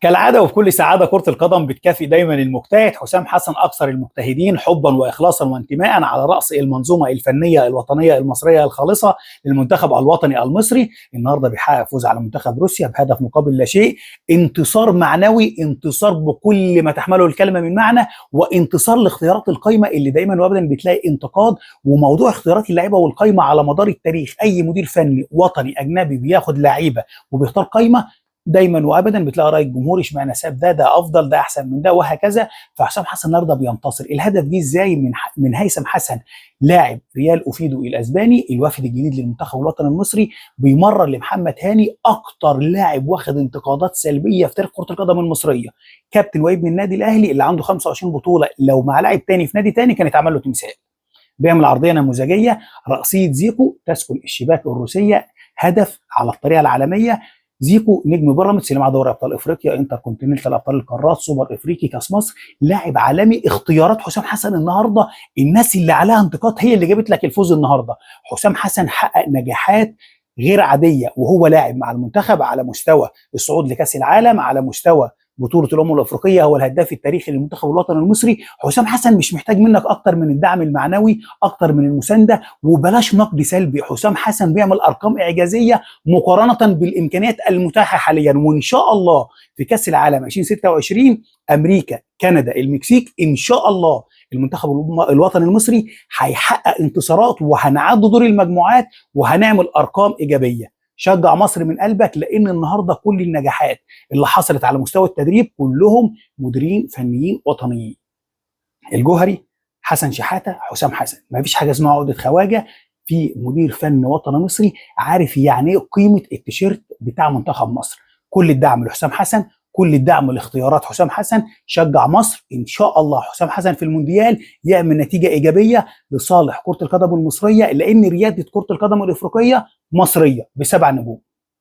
كالعادة وفي كل سعادة كرة القدم بتكافئ دايما المجتهد حسام حسن أكثر المجتهدين حبا وإخلاصا وانتماء على رأس المنظومة الفنية الوطنية المصرية الخالصة للمنتخب الوطني المصري. النهارده بيحقق فوز على منتخب روسيا بهدف مقابل لا شيء، انتصار معنوي، انتصار بكل ما تحمله الكلمة من معنى، وانتصار لاختيارات القايمة اللي دايما وابدا بتلاقي انتقاد. وموضوع اختيارات اللعيبة والقايمة على مدار التاريخ، أي مدير فني وطني أجنبي بياخد لعيبة وبيختار قايمة دايما وابدا بتلاقي راي الجمهور اشمعنى ساب ده افضل، ده احسن من ده، وهكذا. فحسام حسن النهارده بينتصر. الهدف جه ازاي؟ من هيثم حسن، لاعب ريال اوفيدو الاسباني الوافد الجديد للمنتخب الوطني المصري، بيمرر لمحمد هاني اكتر لاعب واخد انتقادات سلبيه في تاريخ كره القدم المصريه، كابتن وابن النادي الاهلي اللي عنده 25 بطوله، لو مع لاعب تاني في نادي تاني كان اتعمل له تمثال. بيعمل عرضيه نموذجيه، راسيه زيكو تسكن الشباك الروسيه، هدف على الطريقه العالميه. زيكو نجم بيراميدز اللي معاه دوري ابطال افريقيا، انتر كونتيننتال ابطال القارات، سوبر افريقي، كاس مصر، لاعب عالمي. اختيارات حسام حسن النهارده، الناس اللي عليها انتقاد هي اللي جابت لك الفوز النهارده. حسام حسن حقق نجاحات غير عاديه وهو لاعب مع المنتخب، على مستوى الصعود لكاس العالم، على مستوى بطوله الامم الافريقيه، هو الهداف التاريخي للمنتخب الوطني المصري. حسام حسن مش محتاج منك اكتر من الدعم المعنوي، اكتر من المسانده، وبلاش نقد سلبي. حسام حسن بيعمل ارقام اعجازيه مقارنه بالامكانيات المتاحه حاليا، وان شاء الله في كاس العالم 2026 امريكا، كندا، المكسيك، ان شاء الله المنتخب الوطني المصري هيحقق انتصارات، وهنعدي دور المجموعات، وهنعمل ارقام ايجابيه. شجع مصر من قلبك، لان النهارده كل النجاحات اللي حصلت على مستوى التدريب كلهم مديرين فنيين وطنيين. الجوهري، حسن شحاته، حسام حسن، ما فيش حاجه اسمها عقده خواجه. في مدير فني وطني مصري عارف يعني ايه قيمه التيشيرت بتاع منتخب مصر. كل الدعم لحسام حسن، كل الدعم لاختيارات حسام حسن. شجع مصر، ان شاء الله حسام حسن في المونديال يعمل نتيجه ايجابيه لصالح كره القدم المصريه، لان رياده كره القدم الافريقيه مصريه ب7 نجوم.